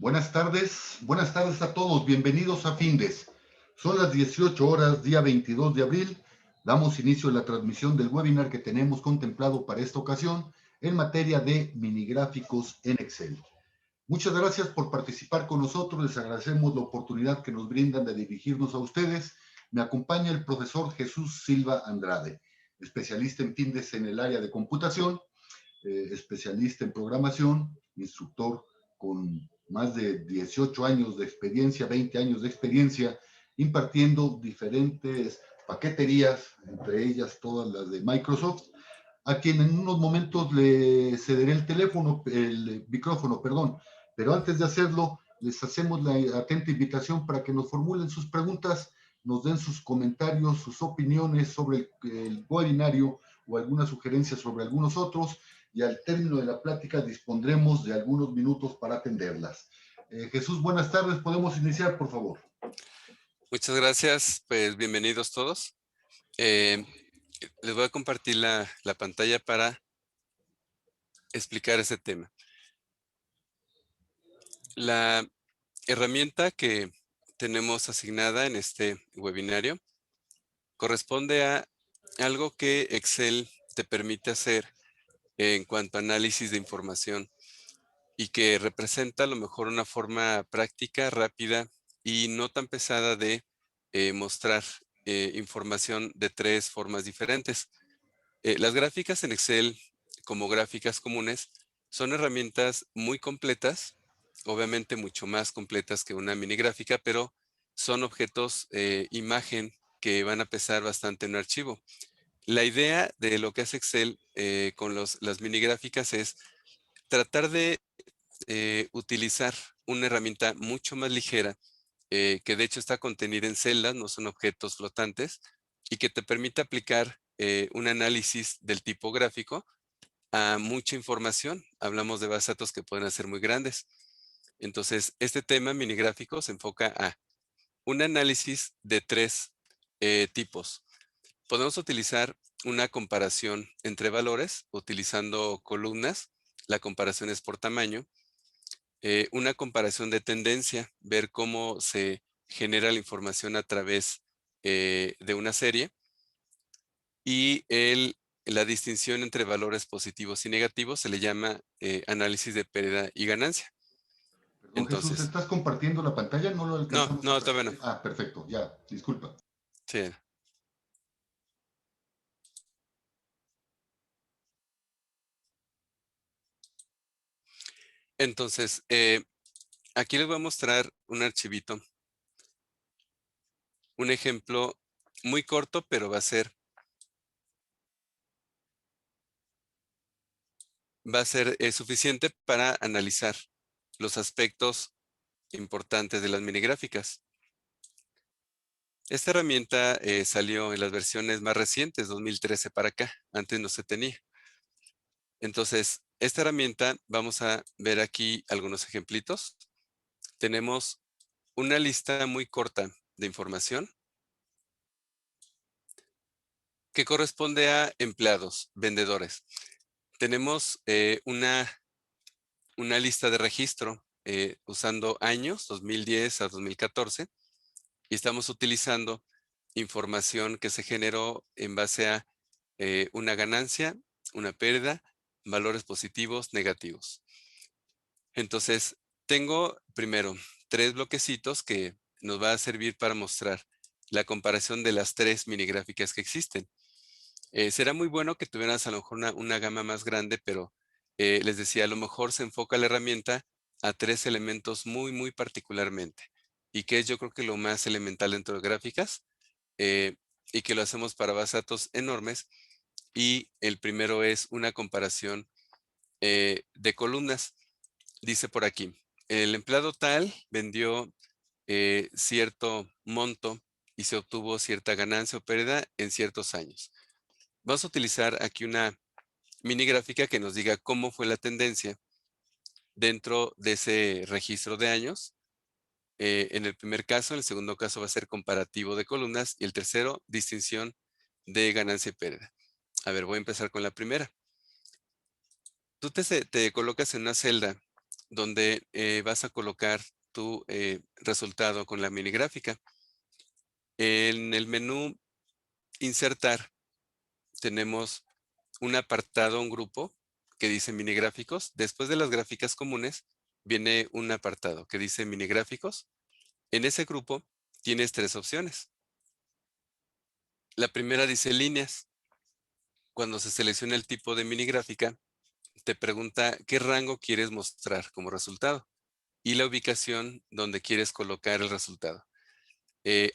Buenas tardes a todos, bienvenidos a Findes. Son las 18 horas, día 22 de abril. Damos inicio a la transmisión del webinar que tenemos contemplado para esta ocasión en materia de minigráficos en Excel. Muchas gracias por participar con nosotros, les agradecemos la oportunidad que nos brindan de dirigirnos a ustedes. Me acompaña el profesor Jesús Silva Andrade, especialista en Findes en el área de computación, especialista en programación, instructor con más de 18 años de experiencia, 20 años de experiencia, impartiendo diferentes paqueterías, entre ellas todas las de Microsoft, a quien en unos momentos le cederé el micrófono, perdón. Pero antes de hacerlo, les hacemos la atenta invitación para que nos formulen sus preguntas, nos den sus comentarios, sus opiniones sobre el webinario o algunas sugerencias sobre algunos otros, y al término de la plática dispondremos de algunos minutos para atenderlas. Jesús, buenas tardes. ¿Podemos iniciar, por favor? Muchas gracias, pues bienvenidos todos. Les voy a compartir la pantalla para explicar ese tema. La herramienta que tenemos asignada en este webinario corresponde a algo que Excel te permite hacer en cuanto a análisis de información y que representa a lo mejor una forma práctica, rápida y no tan pesada de mostrar información de tres formas diferentes. Las gráficas en Excel, como gráficas comunes, son herramientas muy completas, obviamente mucho más completas que una mini gráfica, pero son objetos imagen que van a pesar bastante en un archivo. La idea de lo que hace Excel con las mini gráficas es tratar de utilizar una herramienta mucho más ligera, que de hecho está contenida en celdas, no son objetos flotantes, y que te permite aplicar un análisis del tipo gráfico a mucha información. Hablamos de bases de datos que pueden ser muy grandes. Entonces, este tema minigráfico se enfoca a un análisis de tres tipos. Podemos utilizar una comparación entre valores utilizando columnas. La comparación es por tamaño. Una comparación de tendencia, ver cómo se genera la información a través de una serie. Y la distinción entre valores positivos y negativos se le llama análisis de pérdida y ganancia. Perdón, Jesús, Entonces, ¿estás compartiendo la pantalla? No lo no, alcanzamos a no, todavía no. percibir. Ah, perfecto, ya, disculpa. Sí. Entonces, aquí les voy a mostrar un archivito, un ejemplo muy corto, pero va a ser suficiente para analizar los aspectos importantes de las minigráficas. Esta herramienta salió en las versiones más recientes, 2013 para acá. Antes no se tenía. Entonces, esta herramienta, vamos a ver aquí algunos ejemplitos. Tenemos una lista muy corta de información que corresponde a empleados, vendedores. Tenemos una lista de registro usando años, 2010 a 2014, y estamos utilizando información que se generó en base a una ganancia, una pérdida, valores positivos, negativos. Entonces, tengo primero tres bloquecitos que nos va a servir para mostrar la comparación de las tres minigráficas que existen. Será muy bueno que tuvieras a lo mejor una gama más grande, pero les decía, a lo mejor se enfoca la herramienta a tres elementos muy, muy particularmente. Y que es yo creo que lo más elemental dentro de gráficas, eh, y que lo hacemos para bases de datos enormes. Y el primero es una comparación de columnas. Dice por aquí, el empleado tal vendió cierto monto y se obtuvo cierta ganancia o pérdida en ciertos años. Vamos a utilizar aquí una mini gráfica que nos diga cómo fue la tendencia dentro de ese registro de años. En el primer caso, en el segundo caso va a ser comparativo de columnas y el tercero, distinción de ganancia y pérdida. A ver, voy a empezar con la primera. Tú te colocas en una celda donde vas a colocar tu resultado con la mini gráfica. En el menú Insertar tenemos un apartado, un grupo que dice mini gráficos. Después de las gráficas comunes viene un apartado que dice mini gráficos. En ese grupo tienes 3 opciones. La primera dice líneas. Cuando se selecciona el tipo de mini gráfica, te pregunta qué rango quieres mostrar como resultado y la ubicación donde quieres colocar el resultado.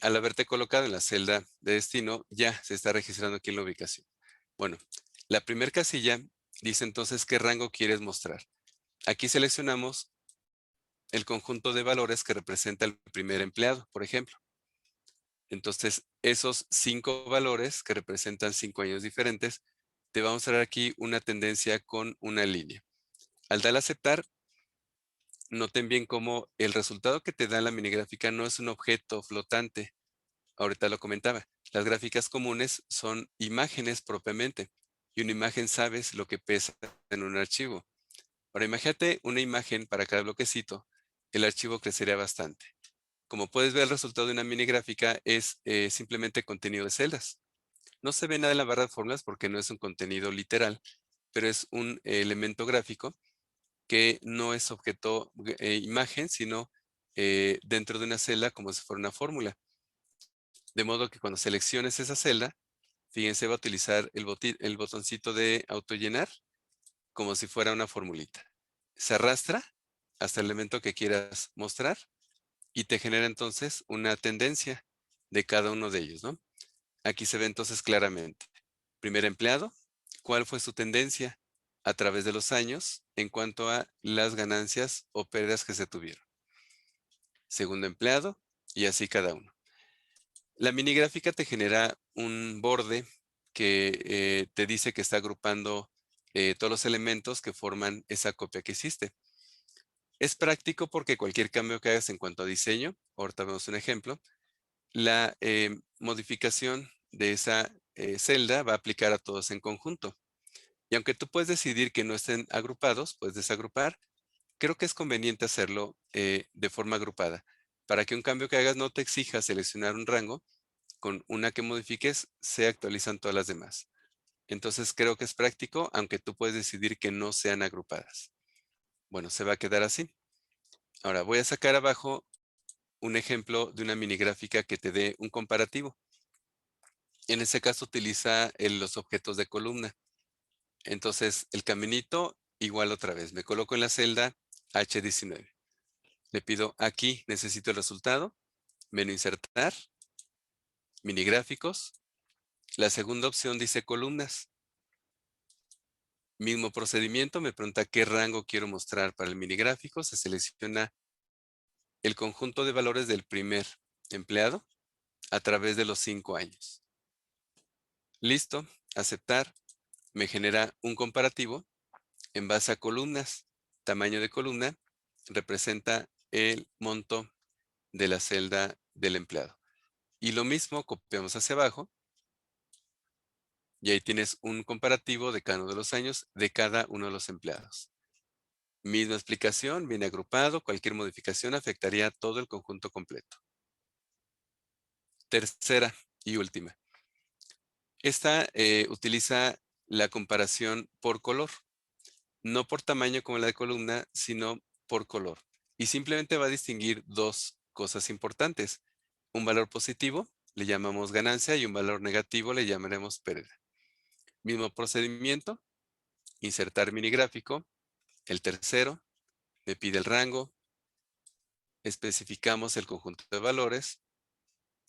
Al haberte colocado en la celda de destino, ya se está registrando aquí en la ubicación. Bueno, la primera casilla dice entonces qué rango quieres mostrar. Aquí seleccionamos el conjunto de valores que representa el primer empleado, por ejemplo. Entonces, esos 5 valores que representan 5 años diferentes, te va a mostrar aquí una tendencia con una línea. Al dar a aceptar, noten bien cómo el resultado que te da la mini gráfica no es un objeto flotante. Ahorita lo comentaba. Las gráficas comunes son imágenes propiamente. Y una imagen sabes lo que pesa en un archivo. Ahora imagínate una imagen para cada bloquecito. El archivo crecería bastante. Como puedes ver, el resultado de una mini gráfica es simplemente contenido de celdas. No se ve nada en la barra de fórmulas porque no es un contenido literal, pero es un elemento gráfico que no es objeto imagen, sino dentro de una celda como si fuera una fórmula. De modo que cuando selecciones esa celda, fíjense, va a utilizar el botoncito de autollenar como si fuera una formulita. Se arrastra hasta el elemento que quieras mostrar y te genera entonces una tendencia de cada uno de ellos, ¿no? Aquí se ve entonces claramente. Primer empleado, ¿cuál fue su tendencia a través de los años en cuanto a las ganancias o pérdidas que se tuvieron? Segundo empleado y así cada uno. La mini gráfica te genera un borde que te dice que está agrupando todos los elementos que forman esa copia que hiciste. Es práctico porque cualquier cambio que hagas en cuanto a diseño, ahorita vemos un ejemplo, la modificación de esa celda va a aplicar a todos en conjunto. Y aunque tú puedes decidir que no estén agrupados, puedes desagrupar, creo que es conveniente hacerlo de forma agrupada, para que un cambio que hagas no te exija seleccionar un rango, con una que modifiques se actualizan todas las demás. Entonces creo que es práctico, aunque tú puedes decidir que no sean agrupadas. Bueno, se va a quedar así. Ahora voy a sacar abajo un ejemplo de una mini gráfica que te dé un comparativo. En ese caso utiliza los objetos de columna. Entonces el caminito igual otra vez. Me coloco en la celda H19. Le pido aquí, necesito el resultado. Menú insertar, mini gráficos. La segunda opción dice columnas. Mismo procedimiento, me pregunta qué rango quiero mostrar para el mini gráfico. Se selecciona el conjunto de valores del primer empleado a través de los 5 años. Listo, aceptar. Me genera un comparativo en base a columnas. Tamaño de columna representa el monto de la celda del empleado. Y lo mismo, copiamos hacia abajo. Y ahí tienes un comparativo de cada uno de los años de cada uno de los empleados. Misma explicación, viene agrupado, cualquier modificación afectaría todo el conjunto completo. Tercera y última. Esta utiliza la comparación por color, no por tamaño como la de columna, sino por color. Y simplemente va a distinguir 2 cosas importantes. Un valor positivo, le llamamos ganancia, y un valor negativo le llamaremos pérdida. Mismo procedimiento, insertar mini gráfico. El tercero, me pide el rango, especificamos el conjunto de valores,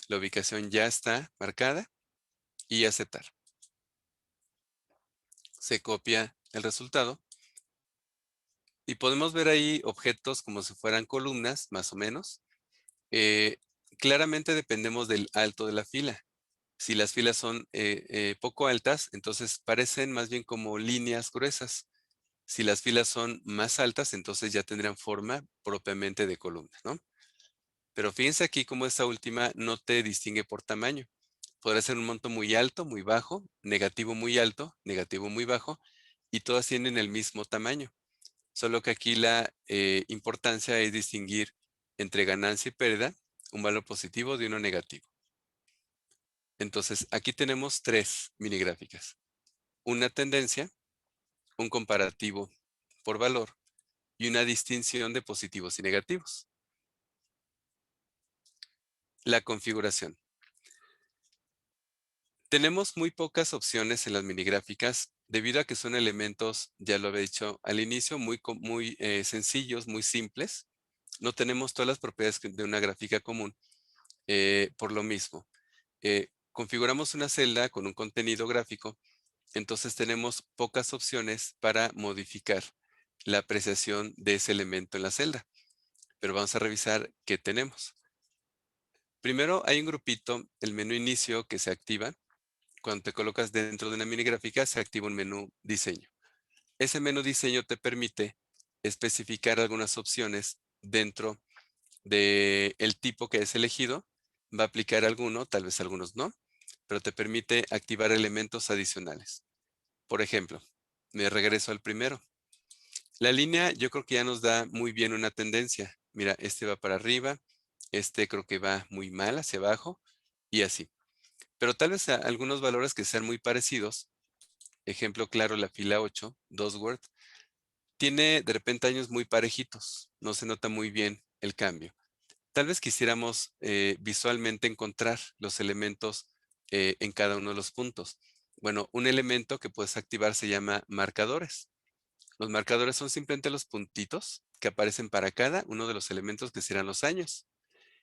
la ubicación ya está marcada y aceptar. Se copia el resultado y podemos ver ahí objetos como si fueran columnas, más o menos. Eh, Claramente dependemos del alto de la fila. Si las filas son poco altas, entonces parecen más bien como líneas gruesas. Si las filas son más altas, entonces ya tendrían forma propiamente de columna, ¿no? Pero fíjense aquí cómo esta última no te distingue por tamaño. Podrá ser un monto muy alto, muy bajo, negativo muy alto, negativo muy bajo, y todas tienen el mismo tamaño. Solo que aquí la importancia es distinguir entre ganancia y pérdida, un valor positivo de uno negativo. Entonces, aquí tenemos 3 mini gráficas. Una tendencia, un comparativo por valor y una distinción de positivos y negativos. La configuración. Tenemos muy pocas opciones en las mini gráficas debido a que son elementos, ya lo había dicho al inicio, muy sencillos, muy simples. No tenemos todas las propiedades de una gráfica común por lo mismo. Configuramos una celda con un contenido gráfico, entonces tenemos pocas opciones para modificar la apreciación de ese elemento en la celda. Pero vamos a revisar qué tenemos. Primero hay un grupito, el menú inicio, que se activa. Cuando te colocas dentro de una mini gráfica, se activa un menú diseño. Ese menú diseño te permite especificar algunas opciones dentro del tipo que es elegido. Va a aplicar alguno, tal vez algunos no, pero te permite activar elementos adicionales. Por ejemplo, me regreso al primero. La línea yo creo que ya nos da muy bien una tendencia. Mira, este va para arriba, este creo que va muy mal hacia abajo y así. Pero tal vez algunos valores que sean muy parecidos. Ejemplo claro, la fila 8, Word, tiene de repente años muy parejitos. No se nota muy bien el cambio. Tal vez quisiéramos visualmente encontrar los elementos en cada uno de los puntos. Bueno, un elemento que puedes activar se llama marcadores. Los marcadores son simplemente los puntitos que aparecen para cada uno de los elementos que serán los años.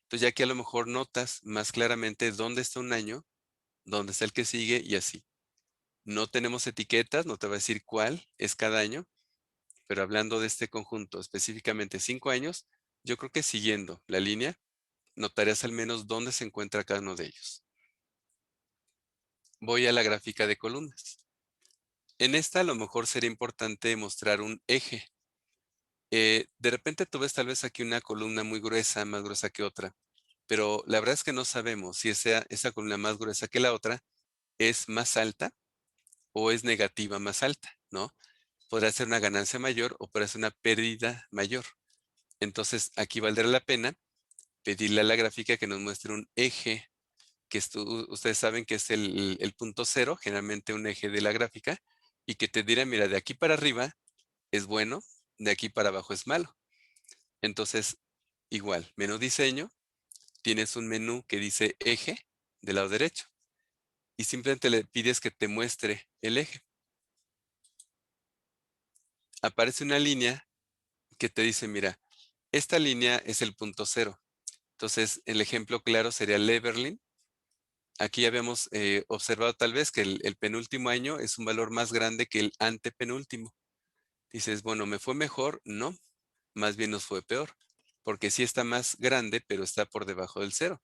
Entonces, ya que a lo mejor notas más claramente dónde está un año, dónde está el que sigue y así. No tenemos etiquetas, no te va a decir cuál es cada año, pero hablando de este conjunto, específicamente 5 años, yo creo que siguiendo la línea, notarías al menos dónde se encuentra cada uno de ellos. Voy a la gráfica de columnas. En esta a lo mejor sería importante mostrar un eje. De repente tú ves tal vez aquí una columna muy gruesa, más gruesa que otra, pero la verdad es que no sabemos si esa columna más gruesa que la otra es más alta o es negativa más alta, ¿no? Podrá ser una ganancia mayor o podrá ser una pérdida mayor. Entonces, aquí valdrá la pena pedirle a la gráfica que nos muestre un eje, que ustedes saben que es el punto cero, generalmente un eje de la gráfica, y que te dirá, mira, de aquí para arriba es bueno, de aquí para abajo es malo. Entonces, igual, menú diseño, tienes un menú que dice eje del lado derecho y simplemente le pides que te muestre el eje. Aparece una línea que te dice, mira, esta línea es el punto cero. Entonces, el ejemplo claro sería Leverlin. Aquí ya habíamos observado tal vez que el penúltimo año es un valor más grande que el antepenúltimo. Dices, bueno, ¿me fue mejor? No, más bien nos fue peor, porque sí está más grande, pero está por debajo del cero.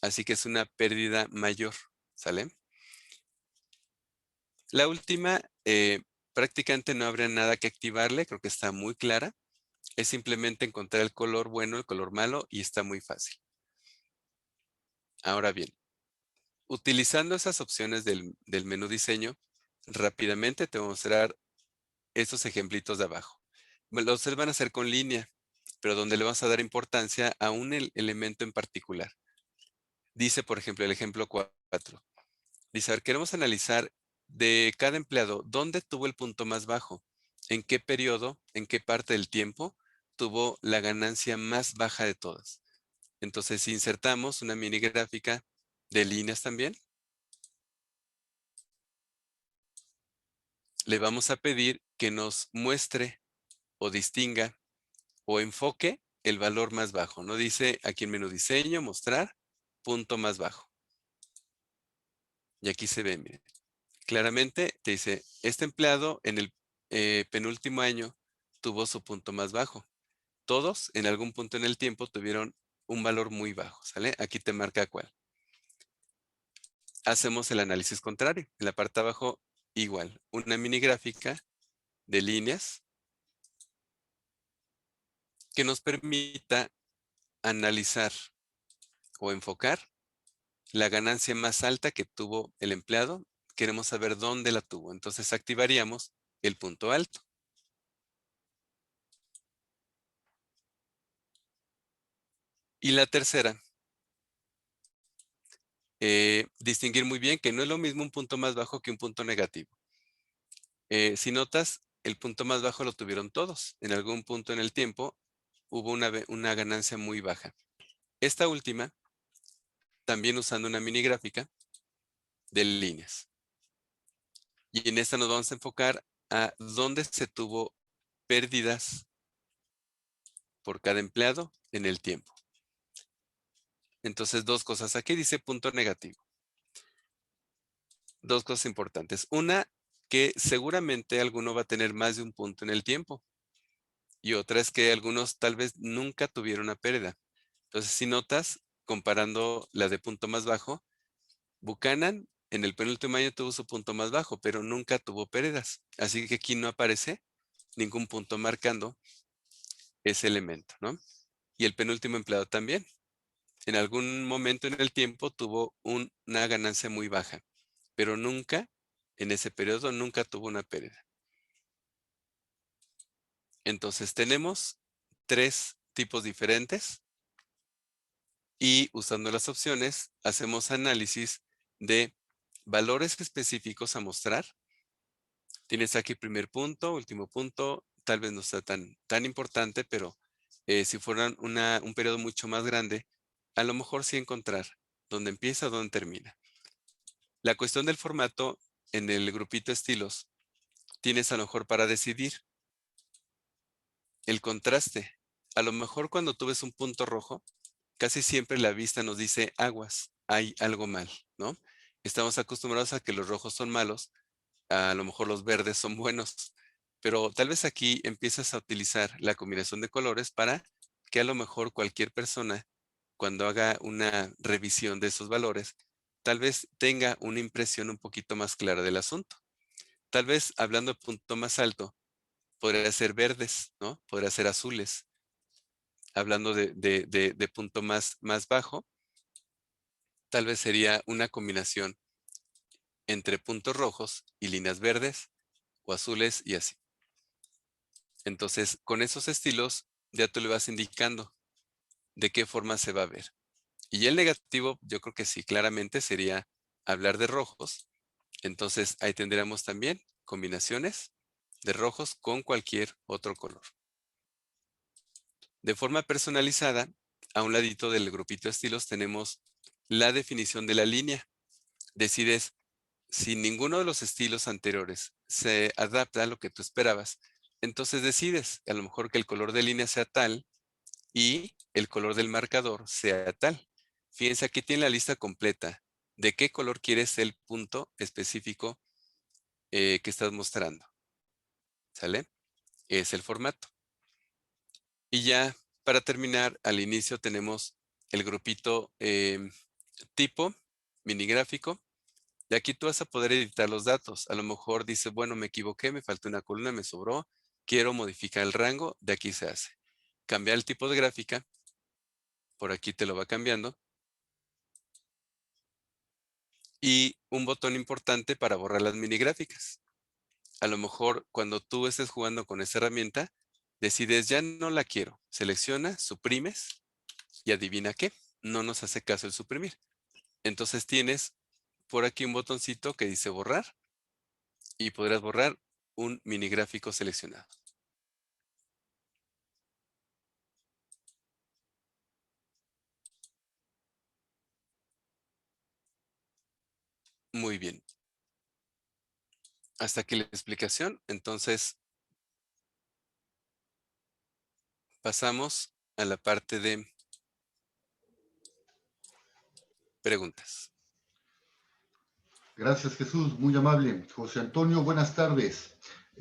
Así que es una pérdida mayor, ¿sale? La última, prácticamente no habría nada que activarle, creo que está muy clara. Es simplemente encontrar el color bueno, el color malo, y está muy fácil. Ahora bien, utilizando esas opciones del menú diseño, rápidamente te voy a mostrar estos ejemplitos de abajo. Bueno, los van a hacer con línea, pero donde le vas a dar importancia a un elemento en particular. Dice, por ejemplo, el ejemplo 4. Dice, a ver, queremos analizar de cada empleado dónde tuvo el punto más bajo, en qué periodo, en qué parte del tiempo tuvo la ganancia más baja de todas. Entonces, si insertamos una mini gráfica de líneas también, le vamos a pedir que nos muestre o distinga o enfoque el valor más bajo. No dice aquí en menú diseño, mostrar, punto más bajo. Y aquí se ve, miren. Claramente te dice, este empleado en el penúltimo año tuvo su punto más bajo. Todos en algún punto en el tiempo tuvieron un valor muy bajo, ¿sale? Aquí te marca cuál. Hacemos el análisis contrario. En la parte de abajo, igual, una mini gráfica de líneas que nos permita analizar o enfocar la ganancia más alta que tuvo el empleado. Queremos saber dónde la tuvo. Entonces activaríamos el punto alto. Y la tercera, distinguir muy bien que no es lo mismo un punto más bajo que un punto negativo. Si notas, el punto más bajo lo tuvieron todos. En algún punto en el tiempo hubo una ganancia muy baja. Esta última, también usando una mini gráfica de líneas. Y en esta nos vamos a enfocar a dónde se tuvo pérdidas por cada empleado en el tiempo. Entonces, dos cosas. Aquí dice punto negativo. Dos cosas importantes. Una, que seguramente alguno va a tener más de un punto en el tiempo. Y otra es que algunos tal vez nunca tuvieron una pérdida. Entonces, si notas, comparando la de punto más bajo, Buchanan en el penúltimo año tuvo su punto más bajo, pero nunca tuvo pérdidas. Así que aquí no aparece ningún punto marcando ese elemento, ¿no? Y el penúltimo empleado también. En algún momento en el tiempo tuvo una ganancia muy baja, pero nunca, en ese periodo, nunca tuvo una pérdida. Entonces tenemos tres tipos diferentes y usando las opciones hacemos análisis de valores específicos a mostrar. Tienes aquí primer punto, último punto, tal vez no sea tan importante, pero si fuera un periodo mucho más grande, a lo mejor sí encontrar dónde empieza, dónde termina. La cuestión del formato en el grupito estilos, tienes a lo mejor para decidir el contraste. A lo mejor cuando tú ves un punto rojo, casi siempre la vista nos dice aguas, hay algo mal, ¿no? Estamos acostumbrados a que los rojos son malos, a lo mejor los verdes son buenos, pero tal vez aquí empiezas a utilizar la combinación de colores para que a lo mejor cualquier persona, cuando haga una revisión de esos valores, tal vez tenga una impresión un poquito más clara del asunto. Tal vez hablando de punto más alto, podría ser verdes, ¿no? Podría ser azules. Hablando de punto más bajo, tal vez sería una combinación entre puntos rojos y líneas verdes o azules y así. Entonces, con esos estilos ya tú le vas indicando de qué forma se va a ver. Y el negativo, yo creo que sí, claramente sería hablar de rojos. Entonces, ahí tendríamos también combinaciones de rojos con cualquier otro color. De forma personalizada, a un ladito del grupito de estilos tenemos la definición de la línea. Decides si ninguno de los estilos anteriores se adapta a lo que tú esperabas, entonces decides a lo mejor que el color de línea sea tal y el color del marcador sea tal. Fíjense, aquí tiene la lista completa de qué color quieres el punto específico que estás mostrando. ¿Sale? Es el formato. Y ya para terminar, al inicio tenemos el grupito tipo, mini gráfico. Y aquí tú vas a poder editar los datos. A lo mejor dice, bueno, me equivoqué, me faltó una columna, me sobró. Quiero modificar el rango, de aquí se hace. Cambiar el tipo de gráfica. Por aquí te lo va cambiando. Y un botón importante para borrar las mini gráficas. A lo mejor cuando tú estés jugando con esta herramienta, decides ya no la quiero. Selecciona, suprimes y adivina qué. No nos hace caso el suprimir. Entonces tienes por aquí un botoncito que dice borrar y podrás borrar un mini gráfico seleccionado. Muy bien. Hasta aquí la explicación. Entonces pasamos a la parte de preguntas. Gracias, Jesús, muy amable. José Antonio, buenas tardes.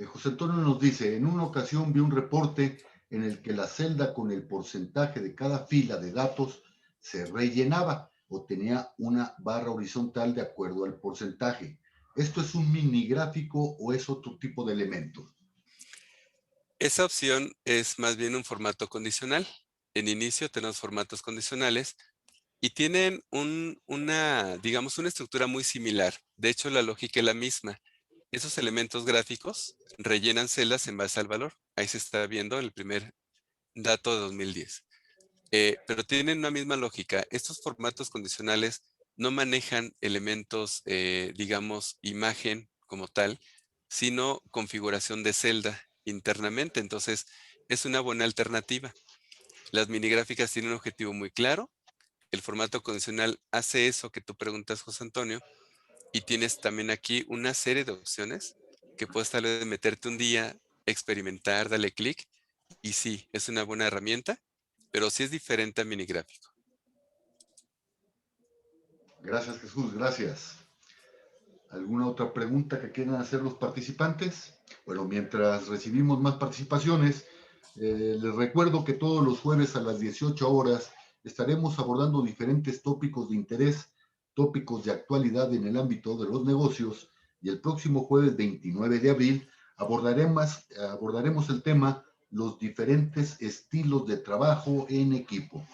José Antonio nos dice, en una ocasión vi un reporte en el que la celda con el porcentaje de cada fila de datos se rellenaba o tenía una barra horizontal de acuerdo al porcentaje. ¿Esto es un mini gráfico o es otro tipo de elemento? Esa opción es más bien un formato condicional. En inicio tenemos formatos condicionales y tienen digamos, una estructura muy similar. De hecho, la lógica es la misma. Esos elementos gráficos rellenan celdas en base al valor. Ahí se está viendo el primer dato de 2010. pero tienen una misma lógica. Estos formatos condicionales no manejan elementos, digamos, imagen como tal, sino configuración de celda internamente. Entonces, es una buena alternativa. Las mini gráficas tienen un objetivo muy claro. El formato condicional hace eso que tú preguntas, José Antonio, y tienes también aquí una serie de opciones que puedes tal vez meterte un día, experimentar, darle clic, y sí, es una buena herramienta, pero sí es diferente a mini gráfico. Gracias, Jesús, gracias. ¿Alguna otra pregunta que quieran hacer los participantes? Bueno, mientras recibimos más participaciones, les recuerdo que todos los jueves a las 18 horas estaremos abordando diferentes tópicos de interés, tópicos de actualidad en el ámbito de los negocios, y el próximo jueves 29 de abril abordaremos el tema los diferentes estilos de trabajo en equipo.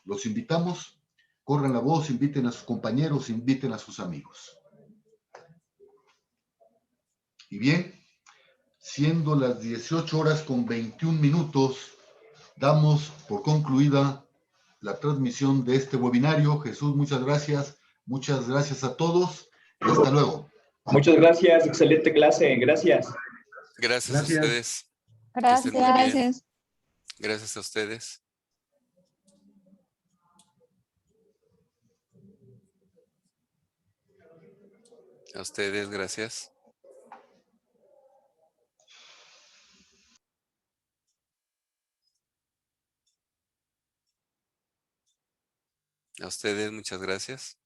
Los invitamos, corran la voz, inviten a sus compañeros, inviten a sus amigos. Y bien, siendo las 18 horas con 21 minutos, damos por concluida la transmisión de este webinario. Jesús, muchas gracias a todos y hasta luego. Muchas gracias, excelente clase, gracias. Gracias a ustedes. Que estén muy bien. Gracias. Gracias a ustedes. A ustedes, gracias. A ustedes, muchas gracias.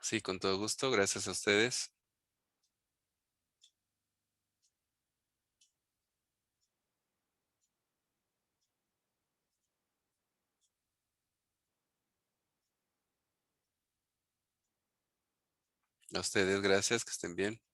Sí, con todo gusto. Gracias a ustedes. A ustedes, gracias. Que estén bien.